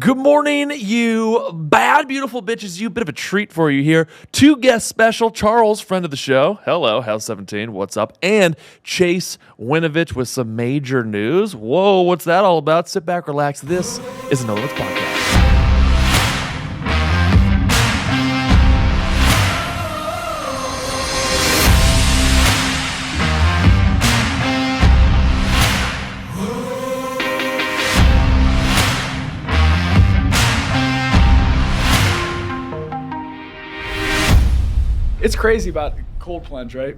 Good morning, you bad, beautiful bitches. You bit of a treat for you here. 2 guest special. Charles, friend of the show. Hello, House 17. What's up? And Chase Winovich with some major news. Whoa, what's that all about? Sit back, relax. This is another Let's Podcast. It's crazy about cold plunge, right?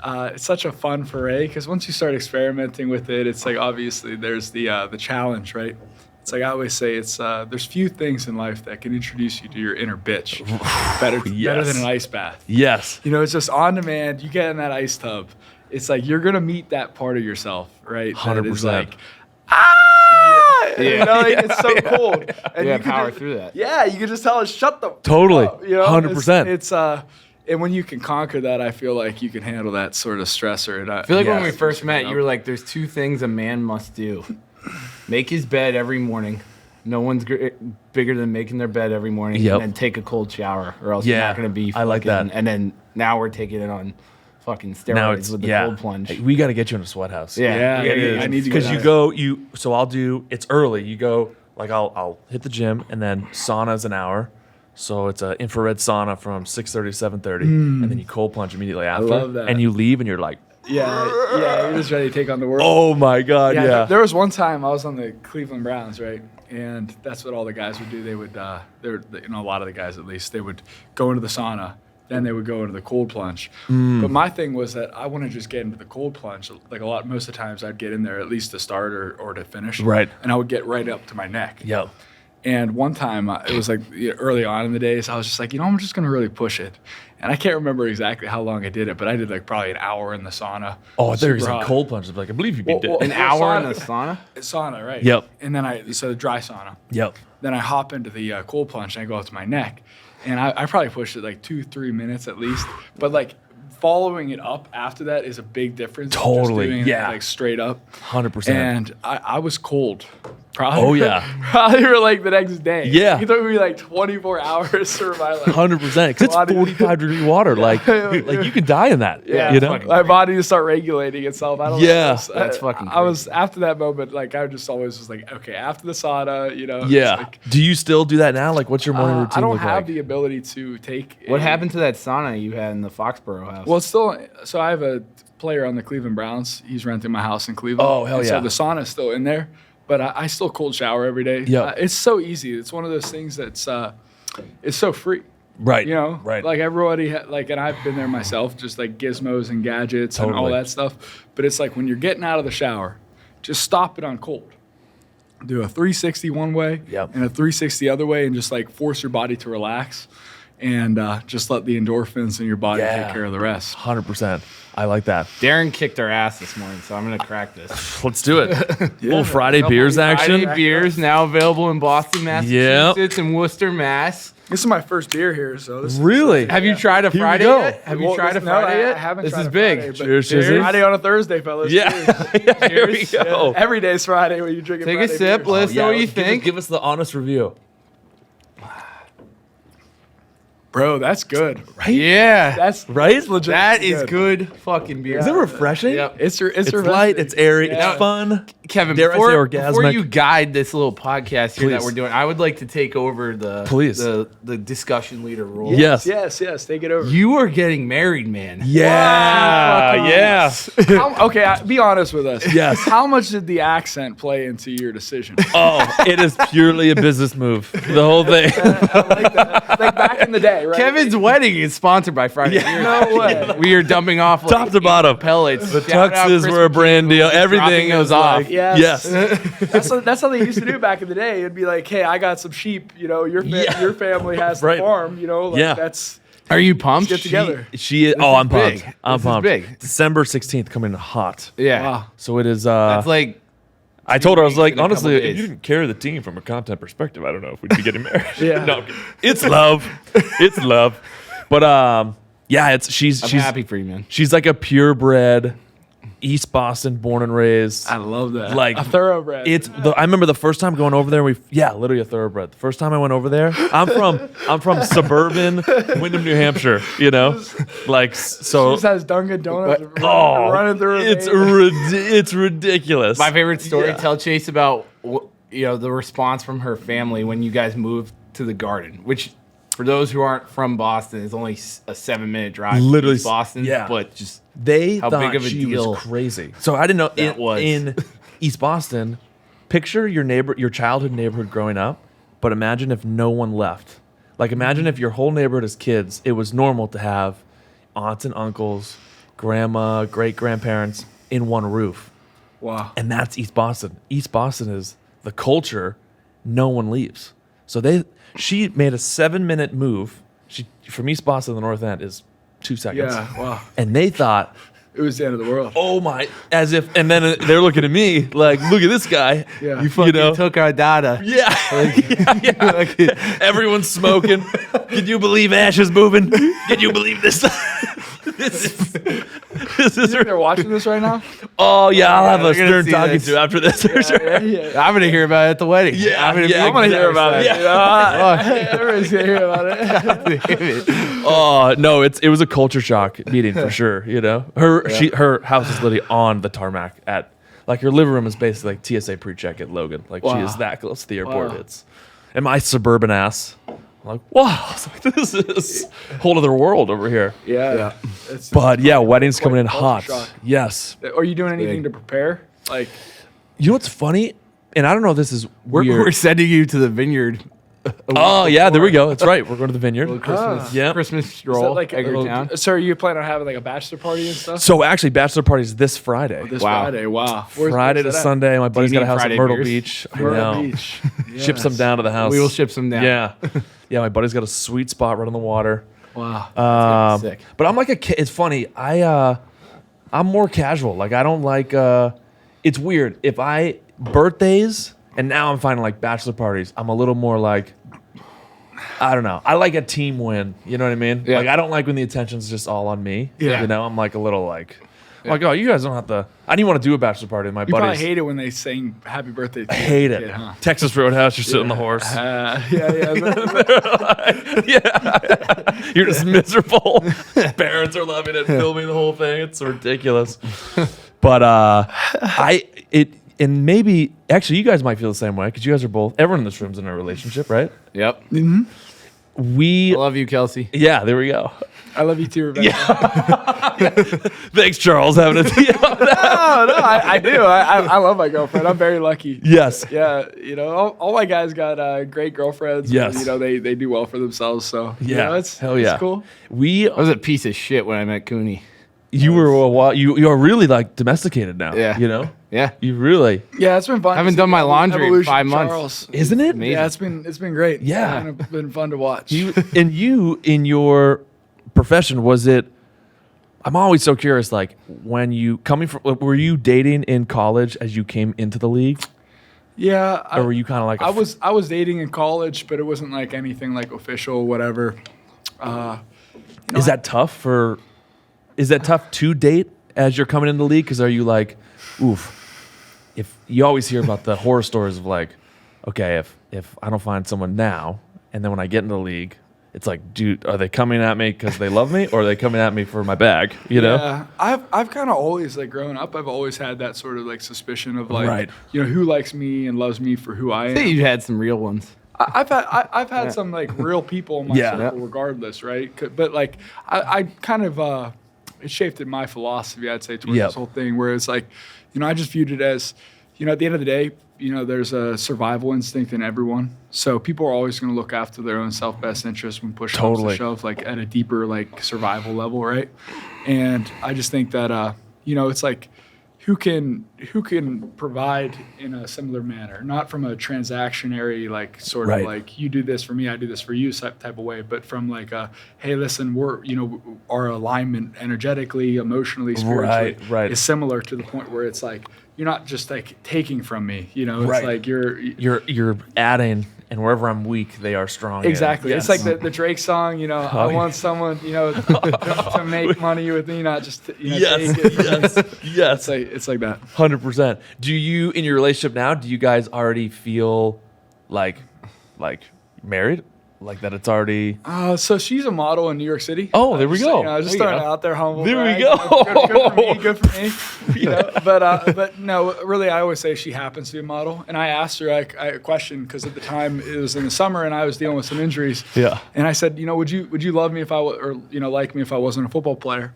It's such a fun foray because once you start experimenting with it, it's like obviously there's the challenge, right? It's like I always say, it's there's few things in life that can introduce you to your inner bitch better than an ice bath. Yes. You know, it's just on demand. You get in that ice tub. It's like you're gonna meet that part of yourself, right? 100%. That is like, you know, like, it's so cold. And you can power just, through that. Yeah, you can just tell it, shut the Totally. fuck up, you know? 100%. It's and when you can conquer that, I feel like you can handle that sort of stressor. And I feel like when we Yes. first met, you were like, there's 2 things a man must do. Make his bed every morning. No one's bigger than making their bed every morning. Yep. And then take a cold shower or else you're Yeah, not going to be I like that. And then now we're taking it on fucking Now steroids it's, with the yeah. cold plunge. Hey, we got to get you in a sweat house. Yeah, I need to Because go you down. go, so I'll do, it's early. You go, like I'll hit the gym and then sauna's an hour. So it's an infrared sauna from 6:30 to 7:30. And then you cold plunge immediately after. love that. And you leave and you're like, Yeah, you're just ready to take on the world. oh my God, yeah. There was one time I was on the Cleveland Browns, right? And that's what all the guys would do. They would, a lot of the guys at least, they would go into the sauna, then they would go into the cold plunge. But my thing was that I want to just get into the cold plunge. Like most of the times I'd get in there at least to start or to finish. Right. And I would get right up to my neck. Yep. And one time, it was like early on in the days, I was just like, I'm just going to really push it. And I can't remember exactly how long I did it, but I did like probably an hour in the sauna. Oh, I thought you were Super saying hot. cold plunge. Like, I believe you'd be dead. An hour in the sauna? Sauna, right? Yep. And then so dry sauna. Yep. Then I hop into the cold plunge and I go up to my neck. And I probably pushed it like 2-3 minutes at least. But like following it up after that is a big difference. than just Totally, doing it, yeah. like straight up. 100%. And I was cold. Probably. Oh, yeah. Probably for like the next day. Yeah. It took me like 24 hours for my like 100%. Because it's body- 45-degree water. Like you could die in that. Yeah, You know? my body to start regulating itself. I don't Yeah. know. That's fucking I was after that moment, like I just always was like, okay, after the sauna, it's Yeah. like, Do you still do that now? Like, what's your morning routine I don't look have like? the ability to take. What happened to that sauna you had in the Foxborough house? Well, it's still. So I have a player on the Cleveland Browns. He's renting my house in Cleveland. Oh, hell And yeah. So the sauna's still in there, but I still cold shower every day. Yeah. It's so easy. It's one of those things that's it's so free. Right. You know, Right. like everybody, and I've been there myself, just like gizmos and gadgets and all Totally. that stuff. But it's like when you're getting out of the shower, just stop it on cold. Do a 360 one way Yep. and a 360 other way, and just like force your body to relax, and just let the endorphins in your body Yeah. take care of the rest. 100%. I like that. Darren kicked our ass this morning, so I'm going to crack this. Let's do it. Little Friday beers action. Friday beers now available in Boston, Massachusetts, and Worcester, Mass. This is my first beer here, so this Really? Have you tried a Here we Friday go. yet? Have you tried a No, Friday I yet? haven't This tried is a big. Friday, but Cheers, cheers. Friday on a Thursday, fellas. Yeah. Cheers. Here we go. Every day's Friday when you drink Take a Friday sip. beers. Let us know what you let's think. Give us the honest review. Bro, that's good. Yeah. That's Right? legit. That is good fucking beer. Is it refreshing? Yep. It's It's refreshing. light, it's airy, Yeah. it's fun. Kevin, Dare I say before orgasmic? you guide this little podcast here that Please. we're doing, I would like to take over Please. the discussion leader role. Yes. Yes. Take it over. You are getting married, man. Yeah. Yeah. Okay, be honest with us. Yes. How much did the accent play into your decision? Oh, it is purely a business move. The whole thing. Like back in the day, right? Kevin's wedding is sponsored by Friday Beer. No way. We are dumping off like, Top to bottom. pellets. The Shout out tuxes Chris were a brand deal. dropping Everything those is off. like, Yes. yes. That's how they used to do back in the day. It'd be like, hey, I got some sheep. Your Yeah. your family has the Right. farm. Like Yeah. that's Are you pumped? get together. She is. This Oh, is I'm pumped. big. I'm This is pumped. big. December 16th coming in hot. Yeah. Wow. So it is. That's like I told her, I was weeks like, in a couple honestly, if days. you didn't carry the team from a content perspective, I don't know if we'd be getting married. Yeah. No, I'm kidding. It's love. It's love. But yeah, she's I'm happy for you, man. She's like a purebred East Boston, born and raised. I love that. Like a thoroughbred. I remember the first time going over there. Literally a thoroughbred. The first time I went over there, I'm from suburban Windham, New Hampshire. You know, like so. Just has Dunkin' Donuts Oh, running through. it's ridiculous. My favorite story, Yeah. tell Chase about the response from her family when you guys moved to the Garden, which for those who aren't from Boston is only a 7-minute drive. Literally, to Boston, yeah. but just They how thought big of a she deal was crazy. So I didn't know that was. in East Boston. Picture your childhood neighborhood growing up, but imagine if no one left. Like imagine if your whole neighborhood as kids, it was normal to have aunts and uncles, grandma, great grandparents in one roof. Wow. And that's East Boston. East Boston is the culture. No one leaves. So she made a 7-minute move. She from East Boston to the North End is 2 seconds. Yeah. Wow. And they thought, It was the end of the world. oh my, as if, and then they're looking at me like, look at this guy. Yeah. you fucking know? took our data. Yeah. yeah. Everyone's smoking. Can you believe Ash is moving? Can you believe this? this is. They're watching this right now. Oh yeah, I'll have they're a gonna stern see talking this. to after this for sure. Yeah. I'm gonna hear about it at the wedding. Yeah, I'm gonna, yeah, I want to hear about it. Yeah. Everybody's gonna hear about it. Oh no, it was a culture shock meeting for sure. You know, her house is literally on the tarmac at like her living room is basically like TSA pre-check at Logan. Like she Wow. is that close to the airport. Wow. And my suburban ass. I'm like, wow, I was like, this is a whole other world over here. Yeah. It's, But yeah, weddings coming in culture hot. shock. Yes. Are you doing anything big. to prepare? Like, You know what's funny? And I don't know if this is weird. we're sending you to the vineyard. Oh yeah, there we go. That's right. We're going to the vineyard. Christmas, Yeah. Christmas is stroll. that like at your town. So are you planning on having like a bachelor party and stuff? So actually, bachelor party's this Friday. This Wow. Friday. Wow. Friday to Sunday. My buddy's got a need house Friday at Myrtle beers? Beach. I Myrtle know. Beach. Ship some down to the house. We will ship some down. Yeah. Yeah, my buddy's got a sweet spot right on the water. Wow. Sick. But I'm like a kid. It's funny. I'm more casual. Like I don't like. It's weird. If I birthdays and now I'm finding like bachelor parties. I'm a little more like. I don't know. I like a team win. You know what I mean? Yeah. Like I don't like when the attention's just all on me. Yeah. You know, I'm like a little like oh, you guys don't have to. I didn't want to do a bachelor party with my You probably buddies. hate it when they sing "Happy Birthday." To I you hate as a it. kid, huh? Texas Roadhouse. You're sitting on the horse. Yeah. You're just miserable. Parents are loving it, filming the whole thing. It's ridiculous. But and maybe actually you guys might feel the same way because you guys are both. Everyone in this room's in a relationship, right? Yep. Mm-hmm. I love you, Kelsey. Yeah, there we go. I love you too, Rebecca. Thanks, Charles, having a tea on that. No, I do. I love my girlfriend. I'm very lucky. Yes. Yeah, all my guys got great girlfriends. Yes. They do well for themselves. So Yeah. it's Hell yeah. it's cool. We I was a piece of shit when I met Cooney. you were a while, you are really like domesticated now. Yeah. You know? Yeah. You really Yeah, it's been fun. I haven't done my laundry in Evolution 5 of months. Charles. isn't it? Amazing. Yeah, it's been great. Yeah. It's been fun to watch. You in your profession, was it? I'm always so curious. Like when you were you dating in college as you came into the league, yeah, or were you kind of like I was dating in college, but it wasn't like anything like official, whatever. Is that tough to date as you're coming into the league? Because are you like, oof? If you always hear about the horror stories of like, okay, if I don't find someone now, and then when I get into the league, it's like, dude, are they coming at me because they love me, or are they coming at me for my bag? You know? Yeah, I've kind of always like growing up. I've always had that sort of like suspicion of like, Right. who likes me and loves me for who I I think am. you've had some real ones. I've had some like real people in my Yeah. circle, regardless, right? But like I kind of it shaped my philosophy, I'd say, towards Yep. this whole thing, where it's like, I just viewed it as, at the end of the day, there's a survival instinct in everyone. So people are always going to look after their own self-best interest when push comes Totally. to shove, like at a deeper like survival level, right? And I just think that it's like who can provide in a similar manner, not from a transactionary like sort Right. of like you do this for me, I do this for you type of way, but from like a hey, listen, we're our alignment energetically, emotionally, spiritually Right. is similar to the point where it's like you're not just like taking from me, it's Right. like you're You're adding and wherever I'm weak, they are strong. Exactly. in. It's like the Drake song, I want someone, to make money with me, not just to, Yes, take it. yes, It's like that. 100%. Do you, in your relationship now, do you guys already feel like married? Like that it's already... So she's a model in New York City. Oh, there we go. Just There you starting go. out there humble. There we brag. go. Good for me. But no, really, I always say she happens to be a model. And I asked her a question because at the time it was in the summer and I was dealing with some injuries. Yeah. And I said, would you love me if I like me if I wasn't a football player?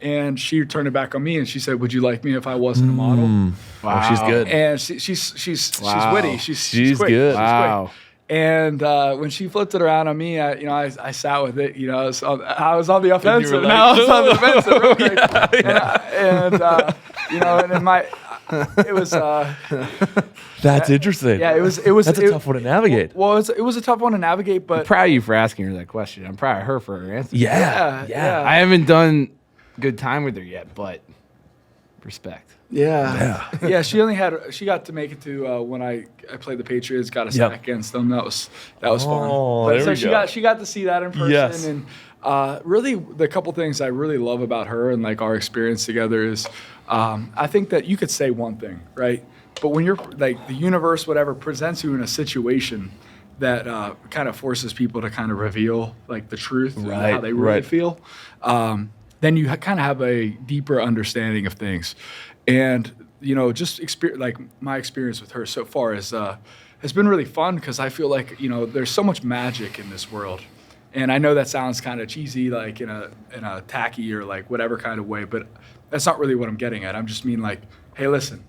And she turned it back on me and she said, would you like me if I wasn't a model? Wow. Oh, she's good. And she's Wow. witty. She's quick. good. She's Wow. quick. And when she flipped it around on me, I sat with it. I was on the offensive. like, Now I was on the defensive. Real quick. And then it was. That's interesting. Yeah, it was. That's a tough one to navigate. Well, it was a tough one to navigate, but I'm proud of you for asking her that question. I'm proud of her for her answer. yeah. I haven't done good time with her yet, but respect. Yeah. She got to make it to when I played the Patriots, got a sack against them. That was fun. Oh, But there so we she go. got to see that in person. Yes. And really, the couple things I really love about her and like our experience together is, I think that you could say one thing, right? But when you're like the universe, whatever, presents you in a situation that kind of forces people to kind of reveal like the truth and how they really feel, then you kind of have a deeper understanding of things. And just like my experience with her so far has been really fun because I feel like there's so much magic in this world, and I know that sounds kind of cheesy, like in a tacky or like whatever kind of way, but that's not really what I'm getting at. I'm just mean like, hey, listen,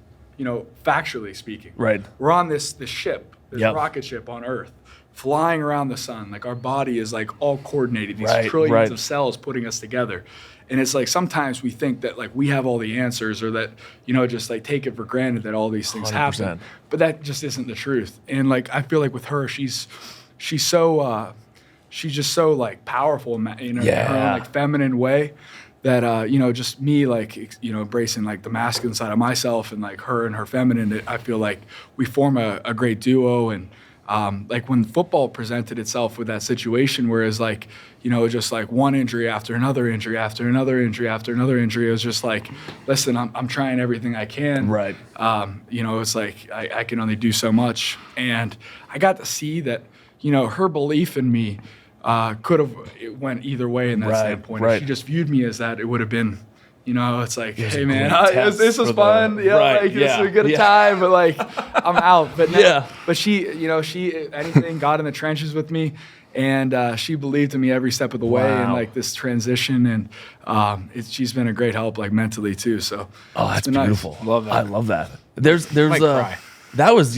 factually speaking, Right. we're on this ship, this Yep. rocket ship on Earth, flying around the sun. Like our body is like all coordinated, these Right, trillions right. of cells putting us together. And it's like sometimes we think that like we have all the answers or that, just like take it for granted that all these things 100%. happen. But that just isn't the truth. And like I feel like with her, she's so she's just so like powerful in her own like feminine way that just me like embracing like the masculine side of myself and like her and her feminine, I feel like we form a great duo. And like when football presented itself with that situation, whereas like, just like one injury after another injury after another injury after another injury, it was just like, listen, I'm trying everything I can. Right. It's like I can only do so much. And I got to see that, her belief in me could have went either way in that standpoint. Right. If she just viewed me as that, it would have been, it's like, was hey a man, great test this was for fun. the- This Right, is a good yeah. time, but like I'm out. But no, Yeah. but she, she anything got in the trenches with me, and she believed in me every step of the way, and Wow. like this transition, and she's been a great help, like mentally too. So Oh, it's that's been nice. Beautiful. Love that. I love that. There's Might cry. that was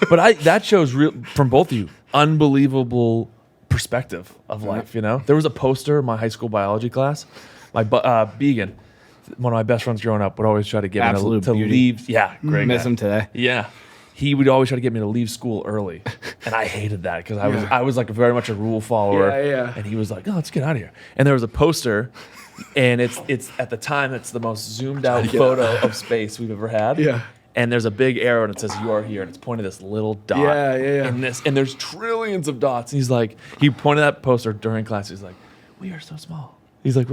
but that shows real from both of you unbelievable perspective of life. There was a poster in my high school biology class. My Began, one of my best friends growing up, would always try to get Absolute me to beauty. leave. Yeah, great Miss guy. him today. Yeah. He would always try to get me to leave school early, and I hated that because Yeah. I was like very much a rule follower. Yeah. And he was like, "Oh, let's get out of here." And there was a poster, and it's at the time it's the most zoomed out photo of space we've ever had. Yeah. And there's a big arrow and it says "You are here," and it's pointing at this little dot. Yeah. And there's trillions of dots. And he's like, he pointed at that poster during class. He's like, "We are so small." He's like,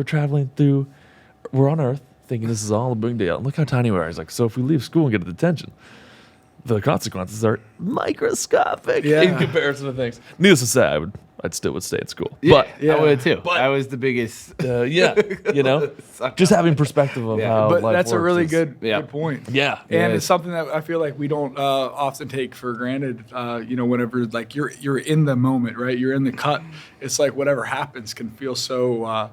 we're on Earth, thinking this is all a big deal. Look how tiny we are. He's like, so if we leave school and get a detention, the consequences are microscopic in comparison to things. Needless to say, I'd still would stay in school. But I would too. I was the biggest. just having perspective of how But life that's a works really is- good point. Yeah. And Yeah. it's something that I feel like we don't often take for granted. Whenever like you're in the moment, right? You're in the cut. It's like whatever happens can feel so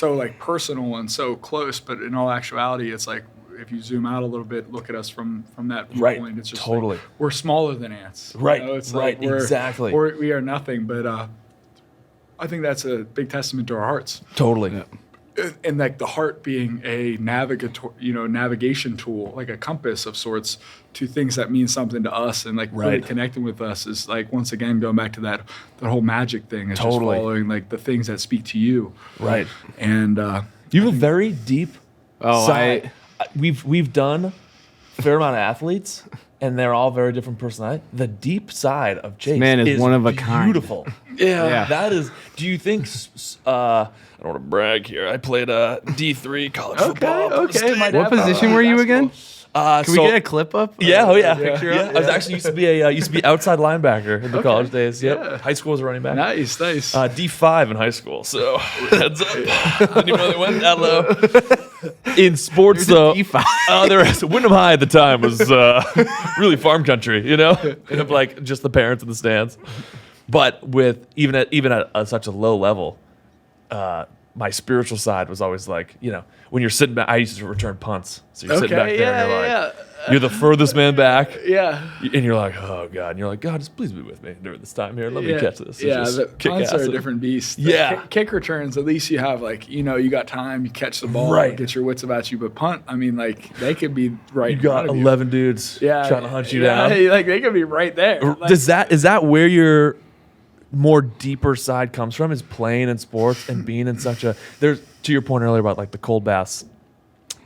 like personal and so close. But in all actuality, it's like if you zoom out a little bit, look at us from that Right. viewpoint. It's just Totally. like, we're smaller than ants. Right. It's Right. like Exactly. we are nothing. But I think that's a big testament to our hearts. Totally. And like the heart being a navigation tool, like a compass of sorts to things that mean something to us, and like really Right. connecting with us is like once again going back to that whole magic thing. Is Totally. just following like the things that speak to you. Right. And You have a very deep Oh, side. We've done fair amount of athletes, and they're all very different personality. The deep side of Chase man is one of a kind. Beautiful. Yeah. That is. Do you think? I don't want to brag here. I played D3 college football. Okay. My What dad position were you again? Can Can we get a clip up? Yeah, oh yeah. Picture Yeah. I was actually used to be outside linebacker in the college days. Yep. Yeah. High school was a running back. Nice. D5 in high school. So heads up. Anyone that went that low. In sports though, there was Wyndham High at the time was really farm country, you know, and of like just the parents in the stands. But with even at such a low level, my spiritual side was always like, you know, when you're sitting back, I used to return punts. So you're sitting back there and you're like, you're the furthest man back. Yeah. And you're like, oh, God. And you're like, God, just please be with me during this time here. Let me catch this. Yeah, Just the kick punts ass are a and- different beast. Yeah. Kick returns, at least you have, like, you know, you got time, you catch the ball, Right. get your wits about you. But punt, I mean, like, they could be right You in got front of 11 dudes trying to hunt you down. Like, they could be right there. Like, Is that where your more deeper side comes from, is playing in sports and being in such a, there's, to your point earlier about like the cold baths,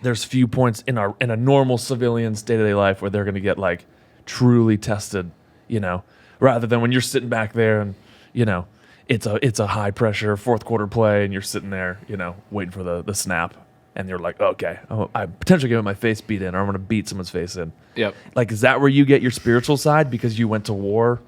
there's few points in a normal civilian's day-to-day life where they're going to get like truly tested, you know, rather than when you're sitting back there and, you know, it's a high pressure fourth quarter play and you're sitting there, you know, waiting for the snap and you're like, okay, I'm potentially getting my face beat in or I'm going to beat someone's face in. Yep. Like, is that where you get your spiritual side because you went to war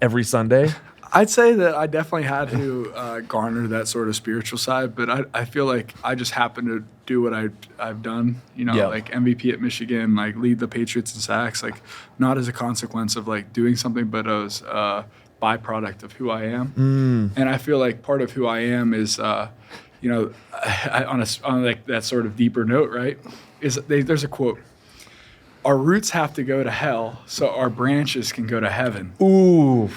every Sunday? I'd say that I definitely had to garner that sort of spiritual side, but I feel like I just happen to do what I've done, you know, Yeah. like MVP at Michigan, like lead the Patriots in sacks, like not as a consequence of like doing something, but as a byproduct of who I am. And I feel like part of who I am is, you know, on like that sort of deeper note, right? There's a quote: "Our roots have to go to hell so our branches can go to heaven." Ooh.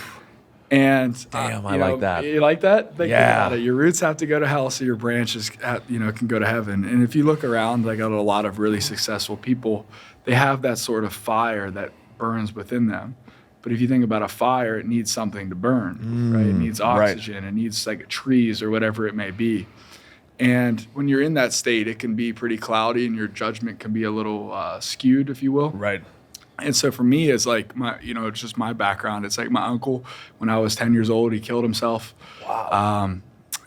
And Damn, I you like know, that. You like that? Think Yeah. about it. Your roots have to go to hell, so your branches, can go to heaven. And if you look around, like at a lot of really successful people, they have that sort of fire that burns within them. But if you think about a fire, it needs something to burn, right? It needs oxygen. It needs like trees or whatever it may be. And when you're in that state, it can be pretty cloudy, and your judgment can be a little skewed, if you will. Right. And so for me, it's like it's just my background. It's like my uncle, when I was 10 years old, he killed himself. Wow.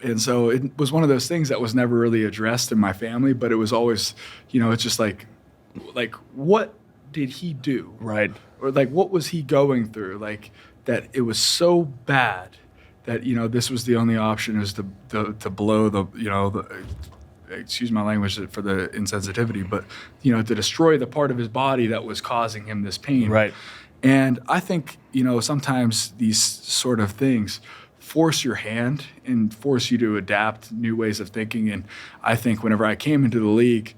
And so it was one of those things that was never really addressed in my family, but it was always, it's just like what did he do? Right. Or like, what was he going through? Like that it was so bad that, this was the only option, is to blow excuse my language for the insensitivity, but, to destroy the part of his body that was causing him this pain. Right. And I think, sometimes these sort of things force your hand and force you to adapt new ways of thinking. And I think whenever I came into the league,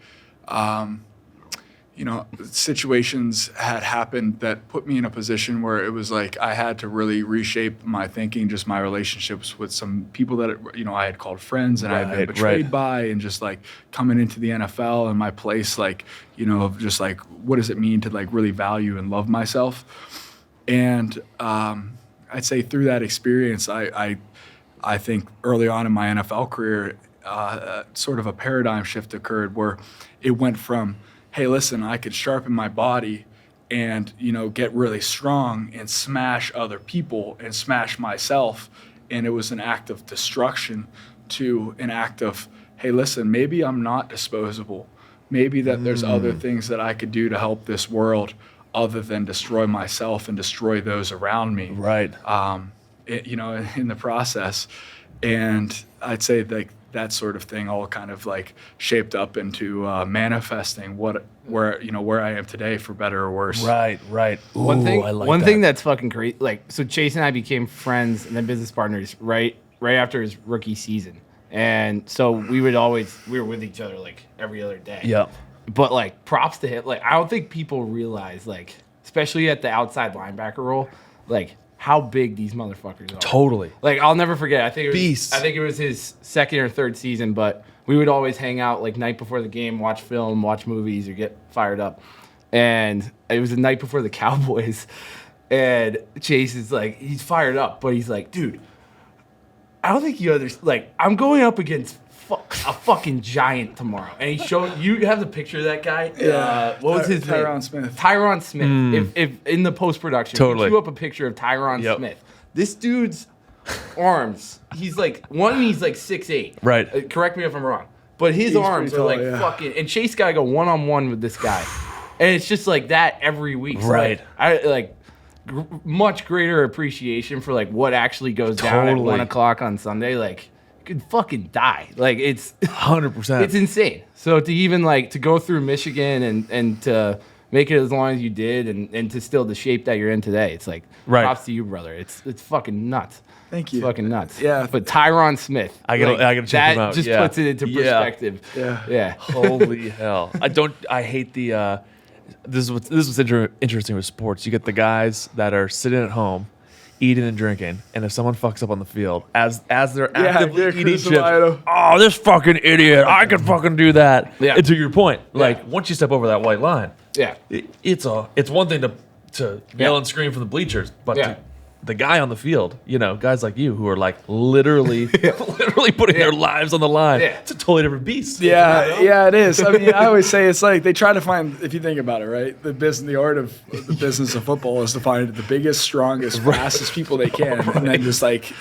situations had happened that put me in a position where it was like I had to really reshape my thinking, just my relationships with some people that, I had called friends and I had been betrayed by, and just like coming into the NFL and my place, like, of just like, what does it mean to like really value and love myself? And I'd say through that experience, I think early on in my NFL career, sort of a paradigm shift occurred where it went from, hey, listen, I could sharpen my body and, get really strong and smash other people and smash myself. And it was an act of destruction, to an act of, hey, listen, maybe I'm not disposable. Maybe that there's other things that I could do to help this world other than destroy myself and destroy those around me. Right. In the process. And I'd say like that sort of thing all kind of like shaped up into manifesting where I am today, for better or worse. Right. Ooh, One thing that's fucking great. Like, so Chase and I became friends and then business partners right after his rookie season. And so we were with each other like every other day. Yeah. But like, props to him. Like, I don't think people realize, like, especially at the outside linebacker role, like how big these motherfuckers are. Totally. Like, I'll never forget. I think Beasts. it was his second or third season, but we would always hang out like night before the game, watch film, watch movies, or get fired up. And it was the night before the Cowboys, and Chase is like, he's fired up, but he's like, dude, I don't think you understand. Like, I'm going up against a fucking giant tomorrow. And he showed, you have the picture of that guy? Yeah. What was his Tyron name? Smith. Tyron Smith. If in the post-production, Totally. queue up a picture of Tyron Yep. Smith. This dude's arms, he's like 6'8". Right. Correct me if I'm wrong. But his arms pretty are tall, like yeah. fucking, and Chase got to go one-on-one with this guy. And it's just like that every week. So Right. I much greater appreciation for like what actually goes down at Totally. 1 o'clock on Sunday. Like, you could fucking die. Like, it's 100%. it's insane. So to even like to go through Michigan and to make it as long as you did and to still the shape that you're in today, it's like Right. props to you, brother. It's fucking nuts. Thank you. It's fucking nuts. Yeah. But Tyron Smith, I gotta check that him out. just Yeah. puts it into Yeah. perspective. Yeah. Yeah. Holy hell! I hate the. This is interesting with sports. You get the guys that are sitting at home, eating and drinking, and if someone fucks up on the field, as they're actively they're eating chips, crucifying 'em. oh, this fucking idiot! I could fucking do that. Yeah. And to your point, like Yeah. once you step over that white line, Yeah. it's one thing to yell Yeah. and scream from the bleachers, but Yeah. the guy on the field, guys like you who are like literally putting their lives on the line. Yeah. It's a totally different beast. Yeah, it is. I mean, I always say it's like they try to find, if you think about it, right? The art of the business of football is to find the biggest, strongest, fastest people they can, and then just like,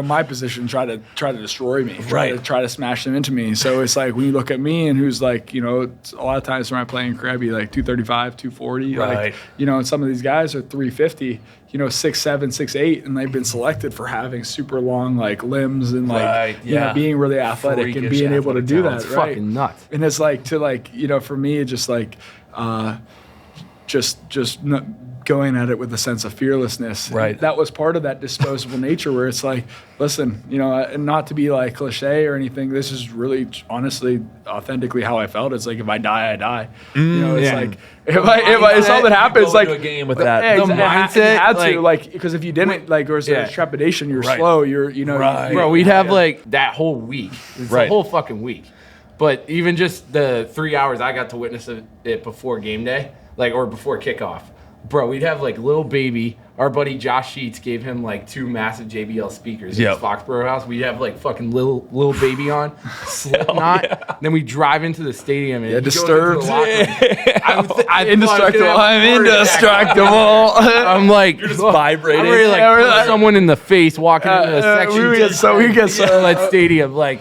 my position, try to destroy me, try to smash them into me. So it's like when you look at me and who's like, it's a lot of times when I play in Krabby, like 235, 240, Right. and some of these guys are 350. 6'7", 6'8", and they've been selected for having super long like limbs and like Right, yeah. being really athletic and Freakish being able to athletic do talent. that. It's Right? fucking nuts. And it's like for me, it's just like going at it with a sense of fearlessness. Right. And that was part of that disposable nature where it's like, listen, and not to be like cliche or anything, this is really honestly authentically how I felt. It's like if I die, I die. It's yeah. like if something happens, Go like into a game with that. Yeah, The exactly. mindset, you had to, like- like, because if you didn't, like, or Yeah. there's trepidation, you're Right. slow, you're, Right. Bro, we'd have like that whole week. It's Right. a whole fucking week. But even just the 3 hours I got to witness it before game day, or before kickoff. Bro, we'd have like little baby. Our buddy Josh Sheets gave him like 2 massive JBL speakers Yep. at his Foxborough house. We'd have like fucking little baby on, Slipknot. Then we drive into the stadium and he goes into Disturbed. the locker room. I Indestructible. I'm indestructible. indestructible. I'm like, You're just vibrating. I'm ready to like Yeah, we're punch like- someone in the face walking into the section. we get so that stadium like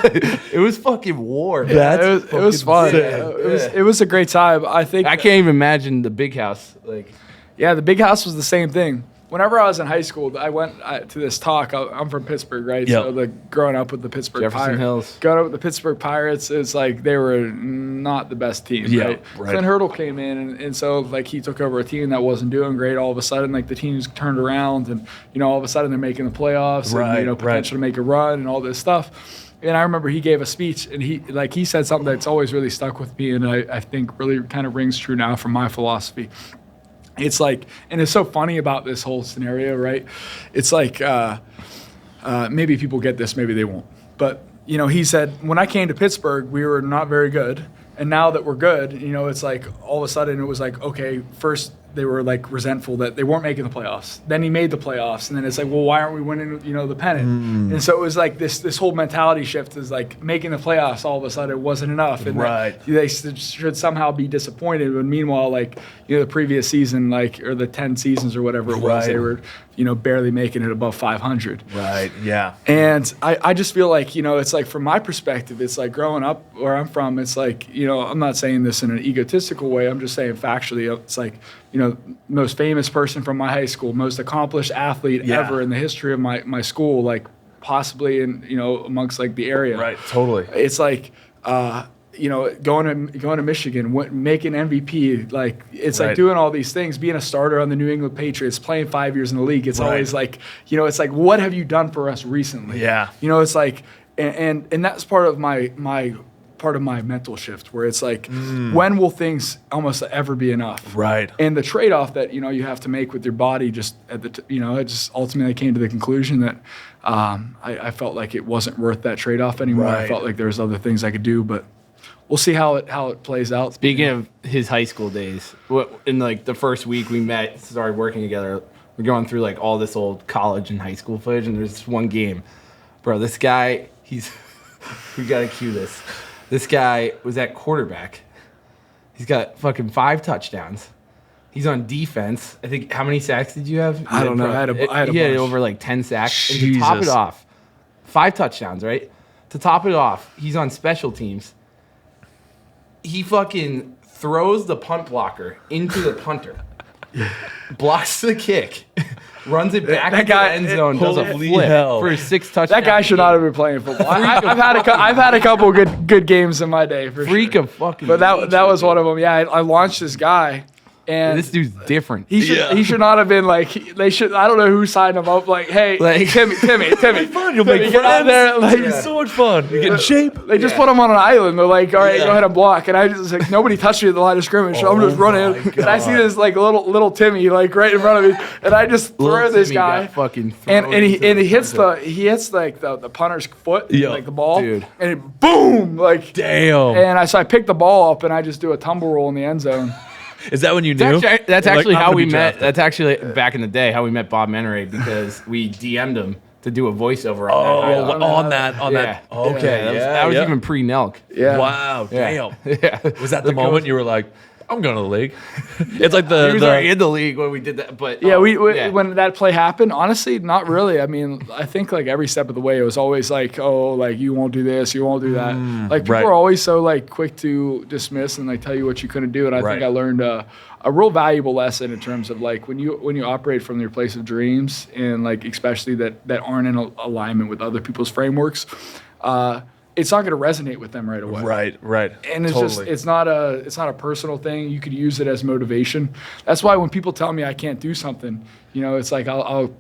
it was fucking war. it was fun. sick. It was a great time. I think I can't even imagine the big house. Like, Yeah, the big house was the same thing. Whenever I was in high school, I went to this talk. I'm from Pittsburgh, right? Yep. So growing up with the Pittsburgh Jefferson Pirates, Hills. growing up with the Pittsburgh Pirates, it's like they were not the best team, Yeah, right? right. Then Hurdle came in, and so like he took over a team that wasn't doing great. All of a sudden, like the team's turned around, and all of a sudden they're making the playoffs, Right, and right. potential to make a run, and all this stuff. And I remember he gave a speech, and he said something that's always really stuck with me, and I think really kind of rings true now from my philosophy. It's like, and it's so funny about this whole scenario, right? It's like, maybe people get this, maybe they won't. But, he said, when I came to Pittsburgh, we were not very good. And now that we're good, it's like all of a sudden it was like, okay, first they were like resentful that they weren't making the playoffs. Then he made the playoffs. And then it's like, well, why aren't we winning, the pennant? And so it was like this whole mentality shift is like making the playoffs all of a sudden it wasn't enough. And Right. they should somehow be disappointed. But meanwhile, like, the previous season, or the 10 seasons or whatever it was, Right. they were, barely making it above 500. Right. Yeah. And I just feel like, it's like from my perspective, it's like growing up where I'm from, it's like, I'm not saying this in an egotistical way. I'm just saying factually, it's like, most famous person from my high school, most accomplished athlete Yeah. ever in the history of my school, like possibly in, amongst like the area. Right. Totally. It's like, going to Michigan, making MVP, like it's Right. like doing all these things, being a starter on the New England Patriots, playing 5 years in the league. It's Right. always like, it's like, what have you done for us recently? Yeah. It's like, and that's part of my mental shift where it's like, when will things almost ever be enough? Right. And the trade-off that, you have to make with your body just at it just ultimately came to the conclusion that I felt like it wasn't worth that trade-off anymore. I Right. felt like there was other things I could do, but we'll see how it plays out. speaking of his high school days, in like the first week we met, started working together, we're going through like all this old college and high school footage, and there's this one game. Bro, this guy, We got to cue this. This guy was at quarterback. He's got fucking 5 touchdowns. He's on defense. I think, how many sacks did you have? I don't know. I had a He had bunch. over like 10 sacks. And to top it Jesus. off, 5 touchdowns, right? To top it off, he's on special teams. He fucking throws the punt blocker into the punter. Blocks the kick. Runs it back That into guy- the end zone. Does a holy flip hell. for a 6 touchdown. That guy should not have been playing football. I've had a couple good games in my day for Freak sure. of fucking. But that nature, was dude. one of them. Yeah, I launched this guy, and This dude's different. he should not have been like they should. I don't know who signed him up. Like, hey, Like- Timmy, Fun, you'll Timmy, make get out friends. there. Like, It's so much fun. You get in shape. they just Yeah. put him on an island. They're like, all right, Yeah. go ahead and block. And I just like nobody touched me at the line of scrimmage, so I'm Oh just running. my And I see God. this like little Timmy like right in front of me, and I just throw Little this Timmy guy. got fucking And thrown he into the hits punter. the punter's foot, Yeah. like the ball, Dude. and it boom like. Damn. And so I pick the ball up and I just do a tumble roll in the end zone. Is that when you knew? That's Like, actually I'm how gonna we be met. drafted. That's actually back in the day how we met Bob Menere because we DM'd him to do a voiceover on that. Oh, highlight. on that. Okay, that was even pre-Nelk. Yeah. Wow. Damn. Yeah. Was that the moment you were like, I'm going to the league? It's like the He was already in the league when we did that, but Yeah, we yeah. when that play happened, honestly, not really. I mean, I think like every step of the way, it was always like, oh, like you won't do this, you won't do that. Like people right. are always so like quick to dismiss and like tell you what you couldn't do. And I Right. think I learned a real valuable lesson in terms of like when you operate from your place of dreams and like especially that aren't in alignment with other people's frameworks. It's not going to resonate with them right away. Right. And it's Totally. it's not a personal thing. You could use it as motivation. That's why when people tell me I can't do something, it's like I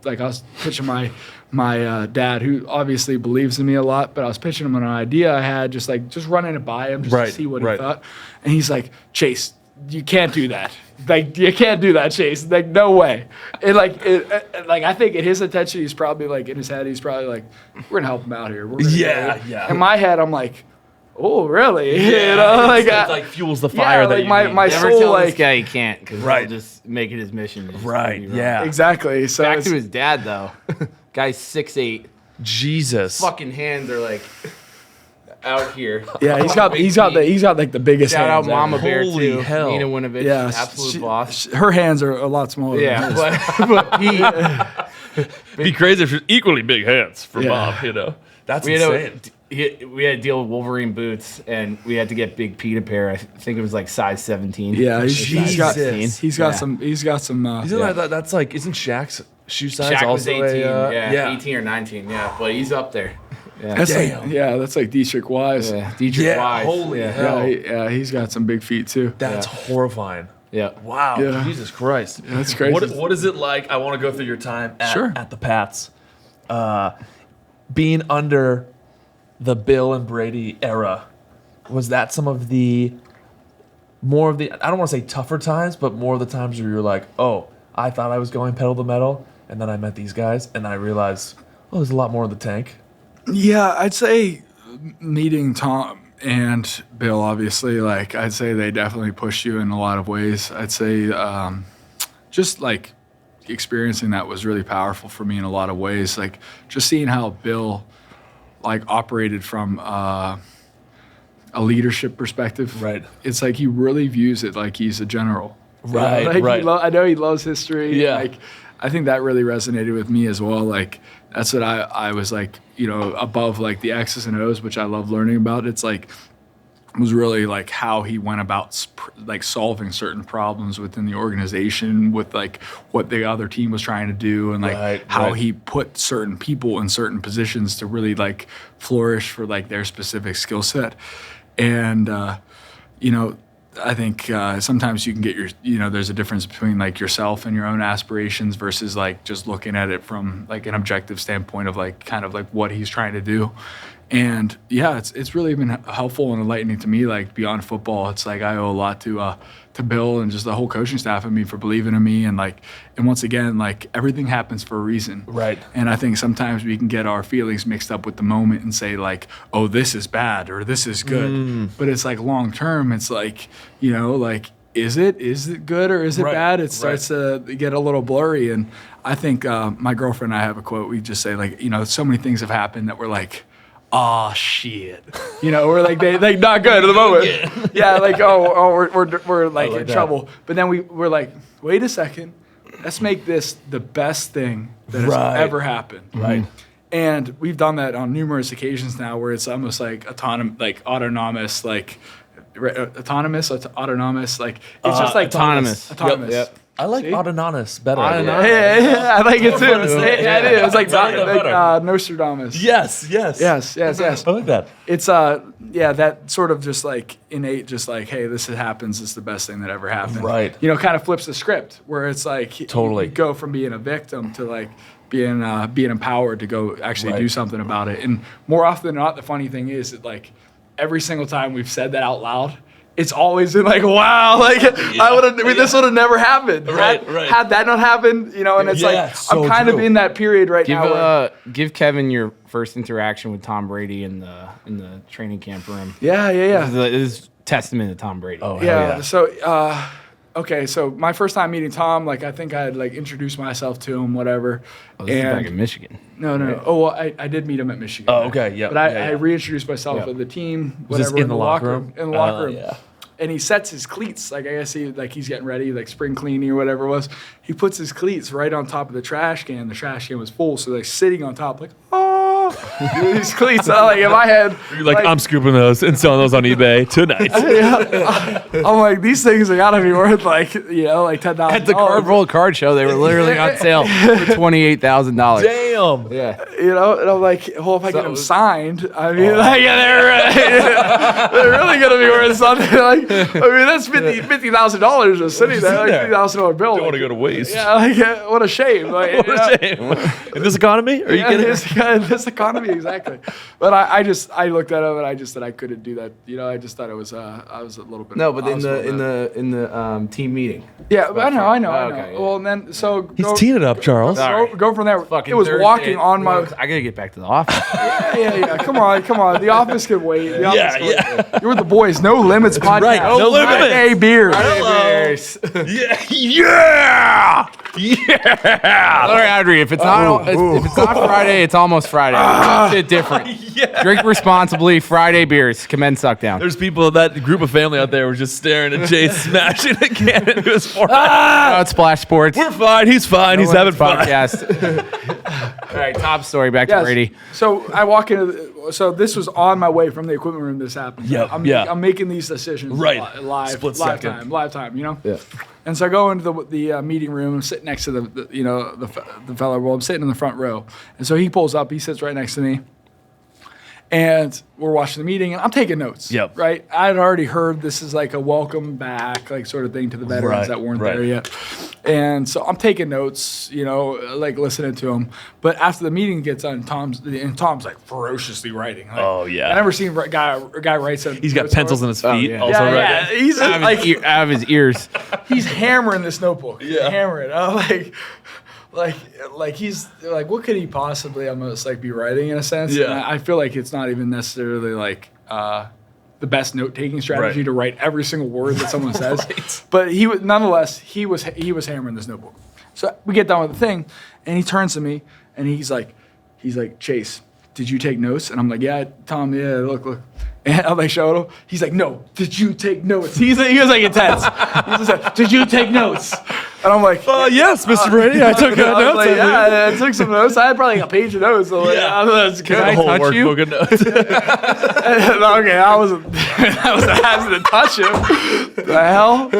was pitching my dad, who obviously believes in me a lot, but I was pitching him an idea I had, just running it by him just Right, to see what right. he thought, and he's like, Chase, you can't do that. Like you can't do that, Chase. Like no way. And I think in his intention, he's probably like in his head, he's probably like, we're gonna help him out here. We're gonna Yeah, do it. yeah. In my head, I'm like, oh really? It's like fuels the fire that like you my- need. my Never soul, tell this like- guy he can't because Right. he'll just make it his mission. to just Right, be wrong. yeah. Exactly. So Back it's- to his dad though. Guy's 6'8". Jesus. Fucking hands are like out here. yeah, he's got like the biggest Shout out hands ever. Mama Bear Holy too. hell. Nina Winovich, Yeah, absolute she- boss. her hands are a lot smaller. than Yeah, his. but he. Be crazy if she's equally big hands for Yeah. Bob, That's We insane. we had to deal with Wolverine boots, and we had to get Big Pete a pair. I think it was like size 17. Yeah, he's got Jesus. he's got Yeah. some Isn't yeah. that's like, isn't Shaq's shoe size Shaq was also 18, a, 18 or 19, yeah, but he's up there. Yeah, That's Damn. that's like Dietrich Wise. yeah. Dietrich Yeah, Wise. holy yeah. hell. He's got some big feet too. That's horrifying. Yeah. Wow. Yeah. Jesus Christ. That's crazy. What is it like? I want to go through your time Sure. at the Pats. Being under the Bill and Brady era, was that some of the more of the, I don't want to say tougher times, but more of the times where you're like, oh, I thought I was going pedal to metal, and then I met these guys, and I realized, oh, there's a lot more in the tank. Yeah, I'd say meeting Tom and Bill, obviously, like I'd say they definitely pushed you in a lot of ways. I'd say just like experiencing that was really powerful for me in a lot of ways. Like just seeing how Bill like operated from a leadership perspective. Right. It's like he really views it like he's a general. Right, Like, right. I know he loves history. Yeah. Like I think that really resonated with me as well. Like that's what I was like, above like the X's and O's, which I love learning about. It's like was really like how he went about like solving certain problems within the organization with like what the other team was trying to do and like Right, how right. he put certain people in certain positions to really like flourish for like their specific skill set. And I think sometimes you can get there's a difference between like yourself and your own aspirations versus like just looking at it from like an objective standpoint of like kind of like what he's trying to do. And yeah, it's really been helpful and enlightening to me. Like beyond football, it's like I owe a lot to Bill and just the whole coaching staff and me for believing in me. And once again, like everything happens for a reason. Right. And I think sometimes we can get our feelings mixed up with the moment and say like, oh, this is bad or this is good. But it's like long term, it's like, like, is it good or is it Right, bad? It right. starts to get a little blurry. And I think my girlfriend and I have a quote. We just say like, so many things have happened that we're like, oh shit, we're like they not good at the moment. Yeah, like we're like in trouble. But then we're like, wait a second, let's make this the best thing that has ever happened. Right. And we've done that on numerous occasions now, where it's almost like autonomous, like autonomous, like it's just like autonomous. Yep. I like autonomous better. Yeah, I like it too. Yeah, it is. It's like that Nostradamus. Yes. Yes. I like that. It's that sort of just like innate, just like, hey, this happens. It's the best thing that ever happened. Right. Kind of flips the script where it's like Totally. you go from being a victim to like being empowered to go actually do something about it. And more often than not, the funny thing is that like every single time we've said that out loud, it's always been like, wow, like this would have never happened. Right. Had that not happened, and it's like so I'm kind of in that period right Give, now. give Kevin your first interaction with Tom Brady in the training camp room. Yeah. This is testament to Tom Brady. Oh, Yeah. So, okay. So my first time meeting Tom, like I think I had like introduced myself to him, whatever. This is back in Michigan. No. Right? Oh, well, I did meet him at Michigan. Oh, okay. Yeah. But I reintroduced myself with the team. Was this Whatever, in the locker room? In the locker room. Yeah. And he sets his cleats, like I guess he's getting ready, like spring cleaning or whatever it was. He puts his cleats right on top of the trash can. The trash can was full, so they're sitting on top, like, these cleats. Like in my head, You're like, I'm scooping those and selling those on eBay tonight. I'm like, these things are gotta be worth like $10,000. At the Cardboard Card Show, they were literally on sale for $28,000. Damn. Yeah. And I'm like, well, if I get them signed, I mean, they're really gonna be worth something. Like, I mean, that's $50,000 just sitting there, like $50,000 bill. Don't want to go to waste. Yeah, like what a shame. Like, What a shame. In this economy? Are you kidding? This economy, exactly. But I looked at it and I just said I couldn't do that. I just thought it was I was a little bit. No, but in the team meeting. Yeah, I know. Okay, yeah. Well, and then He's teeing it up, Charles. Go from there. Fucking it was Thursday. walking on my. I gotta get back to the office. Yeah. Come on. The office can wait. Yeah. You're with the boys. No Limits podcast. Right, No Limits. Friday beers. Yeah. All right, Audrey. If it's not Friday, it's almost Friday. It's a bit different. Yeah. Drink responsibly. Friday beers. Commend suck down. There's people, that group of family out there were just staring at Chase smashing a can into his forehead. It's Splash Sports. We're fine. He's fine. He's having fun. Podcast. All right, top story. Back to Brady. So I walk into. So this was on my way from the equipment room. This happened. Yep, I'm making these decisions. Right. Live Split live time. Yeah. And so I go into the meeting room. I'm sitting next to the fellow. Well, I'm sitting in the front row. And so he pulls up. He sits right next to me. And we're watching the meeting, and I'm taking notes. Yep. Right? I'd already heard this is like a welcome back, like sort of thing to the veterans that weren't there yet. And so I'm taking notes, like listening to him. But after the meeting gets done, Tom's like ferociously writing. Like, Oh, yeah. I never seen a guy write something. He's got pencils in his feet. yeah. Also, Yeah. He's Out of his ears. he's hammering this notebook. Yeah. Hammering. I'm like he's like, what could he possibly almost like be writing in a sense? Yeah. And I feel like it's not even necessarily like the best note taking strategy to write every single word that someone says. But he was nonetheless he was hammering this notebook. So we get done with the thing, and he turns to me and he's like, Chase, did you take notes? And I'm like, yeah, Tom, yeah, look. And I'm like, showed him. He's like, no, did you take notes? He was like intense. He just like, did you take notes? And I'm like, yes, Mr. Brady, I took I was notes. like, yeah, I took some notes. I had probably like a page of notes. So like, that's good. The whole touch you? workbook of notes. Okay, I wasn't having to touch him. The hell?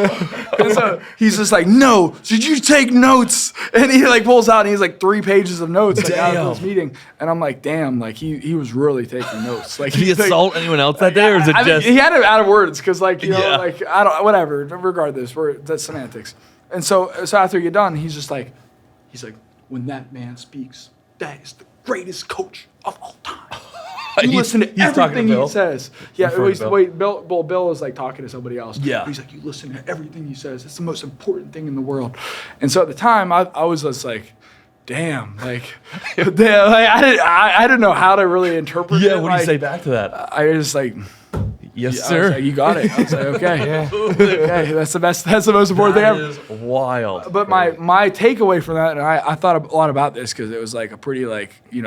And so he's just like, no, did you take notes? And he like pulls out and he's like 3 pages of notes like, out of this meeting. And I'm like, damn, like he was really taking notes. Like, Did he assault anyone else that day, or is it just? He had it out of words because like, Yeah. like I don't, whatever, regardless, that's semantics. And so after you get done, he's like, when that man speaks, that is the greatest coach of all time. You listen to everything he says. Yeah, Bill is like talking to somebody else. Yeah. He's like, you listen to everything he says. It's the most important thing in the world. And so at the time, I was just like, damn, like, I didn't know how to really interpret it. Yeah, what do you Like, say back to that? I was just like, Yes, I was sir. like, you got it. I was like, okay, okay, that's the best. That's the most important thing That ever. is wild. But my takeaway from that, and I thought a lot about this because it was like a pretty like you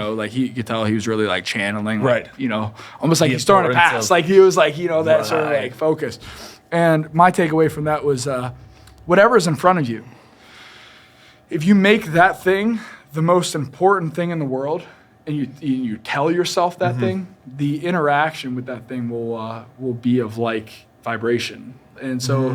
could tell he was really like channeling, like, Right. Almost like The he's throwing a importance pass, of- like he was like that sort of Right. like focus. And my takeaway from that was whatever's in front of you, if you make that thing the most important thing in the world, and you tell yourself that thing, the interaction with that thing will be of like vibration. And so,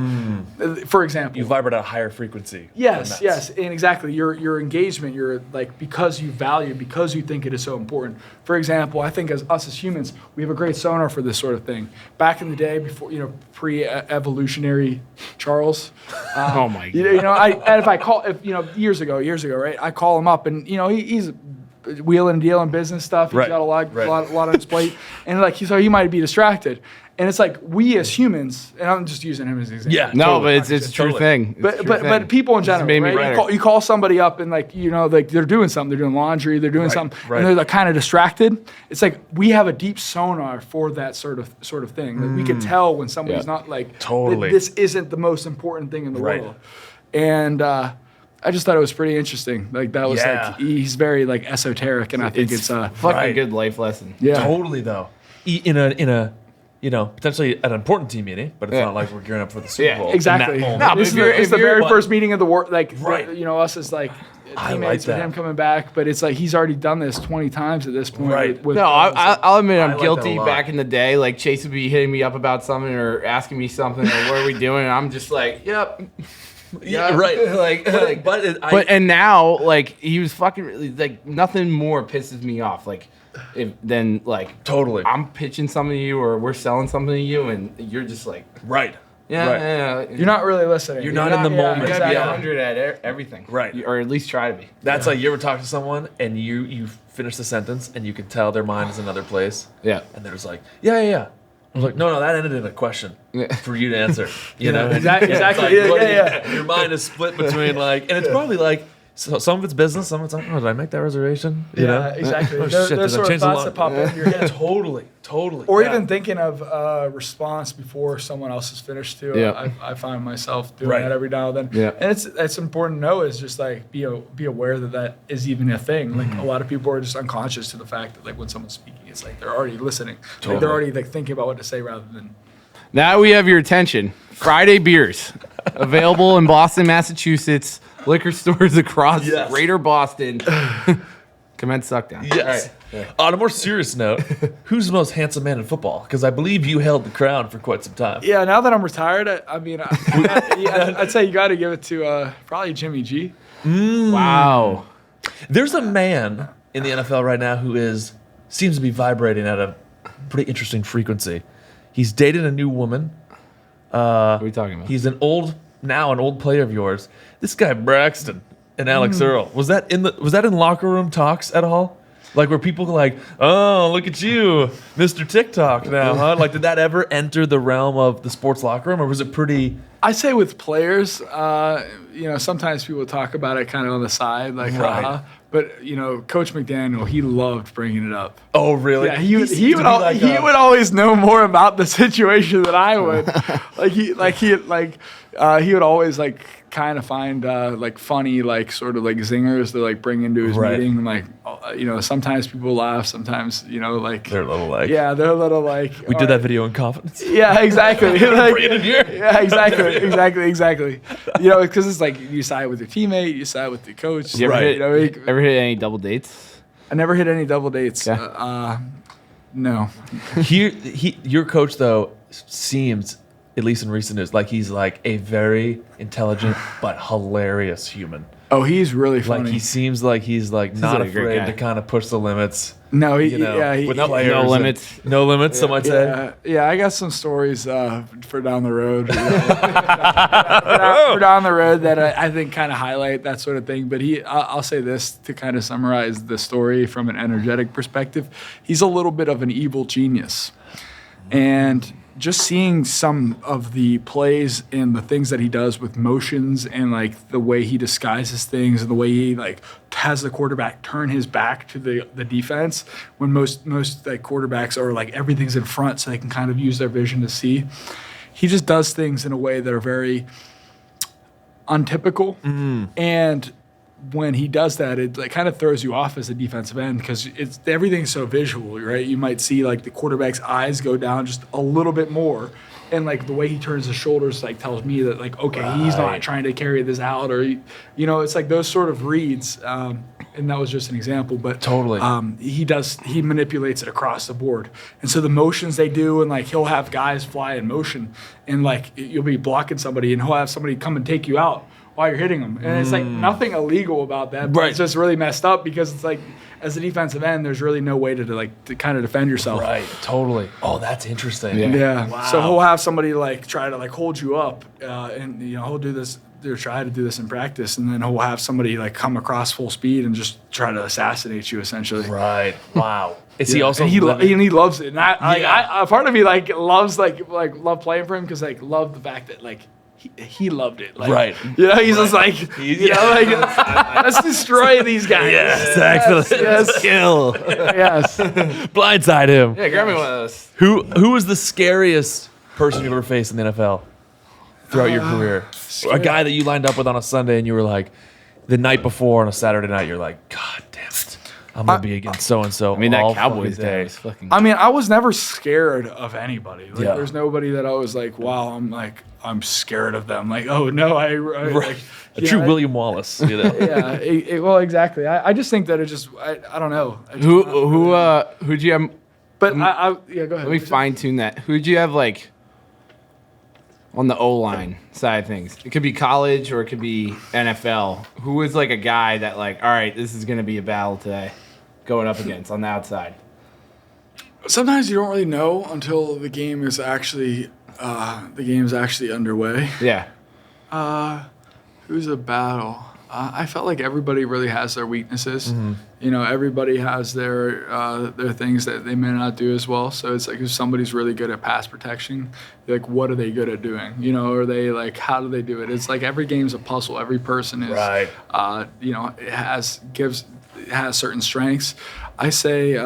for example, You vibrate at a higher frequency. yes, and exactly your engagement, you're like because you value, because you think it is so important. For example, I think as us as humans, we have a great sonar for this sort of thing. Back in the day, before pre-evolutionary Charles. Oh my god. Years ago, right? I call him up, and he's wheeling and dealing business stuff. He's Right, got a lot right. on his plate, and like so he might be distracted. And it's like we as humans, and I'm just using him as an example. Yeah. No, Totally. but it's a true Totally. thing. It's a true But thing. people in Just general, made me right? better. You call somebody up and like they're doing something, they're doing laundry, they're doing Right, something, right. and they're like kind of distracted. It's like we have a deep sonar for that sort of thing. Like we can tell when somebody's Yeah. not like Totally. This isn't the most important thing in the Right. world. And I just thought it was pretty interesting. Like that was Yeah. like he's very like esoteric, and I think it's fucking Right. good life lesson. yeah. Totally though. In a potentially an important team meeting, but it's Yeah. not like we're gearing up for the Super Yeah, Bowl. in Exactly. that moment. No, but This if is you're- it's if the you're- very but- first meeting of the work, like Right. us as like I teammates like with that. him coming back. But it's like he's already done this 20 times at this point. Right. With No, I'll admit I I'm like that guilty. a lot. Back in the day, like Chase would be hitting me up about something or asking me something or what are we doing, and I'm just like, yep. Yeah, right. But and now like he was fucking really, like nothing more pisses me off than like Totally. I'm pitching something to you or we're selling something to you and you're just like Right. yeah, Right. yeah, You're not really listening. You're not in the moment. you gotta be Yeah. 100 at everything, Right. or at least try to be. That's like you ever talk to someone and you finish the sentence and you can tell their mind is another place. Yeah. And they're just like, yeah. I was like, no, that ended in a question Yeah. for you to answer. You know? Exactly. It's Exactly. like, Yeah, what do yeah, you- Your mind is split between like, and it's probably like, so some of it's business, some of it's like, oh, did I make that reservation? You know? exactly. Oh, There's shit, did I sort of change the thoughts line? that pop into your head. Totally. Or yeah. even thinking of a response before someone else is finished too. Yeah. I find myself doing Right. that every now and then. Yeah. And it's important to know is just like be aware that is even a thing. Like a lot of people are just unconscious to the fact that like when someone's speaking, it's like they're already listening. Like Totally. they're already like thinking about what to say rather than. Now we have your attention. Friday beers available in Boston, Massachusetts, liquor stores across Yes. Greater Boston. Commence suckdown. Yes. All right. On a more serious note, who's the most handsome man in football? Because I believe you held the crown for quite some time. Yeah, now that I'm retired, I'd say you got to give it to probably Jimmy G. Wow. There's a man in the NFL right now who seems to be vibrating at a pretty interesting frequency. He's dated a new woman. What are we talking about? He's an old player of yours. This guy Braxton and Alex Earl. Was that in locker room talks at all? Like were people like, oh, look at you, Mr. TikTok now, huh? Like did that ever enter the realm of the sports locker room, or was it pretty? I say with players, sometimes people talk about it kind of on the side, like, Right. haha. But Coach McDaniel, he loved bringing it up. Oh, really? Yeah, he seemed to would be like he a- would always know more about the situation than I would. he would always like kind of find like funny like sort of like zingers to like bring into his Right. meeting. Like sometimes people laugh, sometimes like They're a little like. yeah, they're a little like We all did that right. video in confidence. Yeah, exactly. Like, Bring it in here. yeah, exactly. Because it's like you side with your teammate, you side with the coach. You ever, Right. hit, ever hit any double dates? I never hit any double dates. Yeah. No. Your coach though seems, at least in recent news, like he's like a very intelligent but hilarious human. Oh, he's really funny. Like he seems like he's like not like a great afraid guy. to kind of push the limits. no, You know, he with no, players no and- limits. No limits. Some might say. yeah, I got some stories for down the road. for down the road that I think kind of highlight that sort of thing. But I'll say this to kind of summarize the story from an energetic perspective. He's a little bit of an evil genius, and just seeing some of the plays and the things that he does with motions and like the way he disguises things and the way he like has the quarterback turn his back to the defense when most like quarterbacks are like everything's in front so they can kind of use their vision to see. He just does things in a way that are very untypical. And when he does that, it like kind of throws you off as a defensive end because everything's so visual, right? You might see like the quarterback's eyes go down just a little bit more. And like the way he turns his shoulders like tells me that like, okay, he's not trying to carry this out, or it's like those sort of reads. And that was just an example, but Totally. He manipulates it across the board. And so the motions they do, and like he'll have guys fly in motion, and like you'll be blocking somebody, and he'll have somebody come and take you out while you're hitting them. And it's like nothing illegal about that, but it's just really messed up because it's like as a defensive end, there's really no way to kind of defend yourself. Right, totally. Oh, that's interesting. Yeah. Wow. So he'll have somebody like try to like hold you up, and he'll do this. They'll try to do this in practice, and then he'll have somebody like come across full speed and just try to assassinate you essentially. Right. Wow. Is he also? And he loves it. And I part of me like loves love playing for him because like love the fact that like. He loved it. Like, right. He's just like, let's destroy these guys. Yes, excellent. Yes. Kill. Yes. Blindside him. Yeah, grab me one of those. Who was the scariest person you've ever faced in the NFL throughout your career? A guy that you lined up with on a Sunday and you were like, the night before on a Saturday night, you're like, God damn it. I'm going to be against so-and-so. I mean, that all Cowboys fucking day. day was fucking... I mean, I was never scared of anybody. Like, Yeah. there's nobody that I was like, wow, I'm scared of them. Like, oh no, like, A true William Wallace, you know? Yeah, well, exactly. I just think that it just, I don't know. Who'd you have... But yeah, go ahead. Let me fine tune that. Who'd you have like on the O-line side of things? It could be college or it could be NFL. Who was like a guy that like, all right, this is going to be a battle today going up against on the outside? Sometimes you don't really know until the game is actually underway. Yeah. Who's a battle? I felt like everybody really has their weaknesses. Everybody has their things that they may not do as well. So it's like if somebody's really good at pass protection, like what are they good at doing? Are they like how do they do it? It's like every game's a puzzle. Every person is Right. It has certain strengths. I say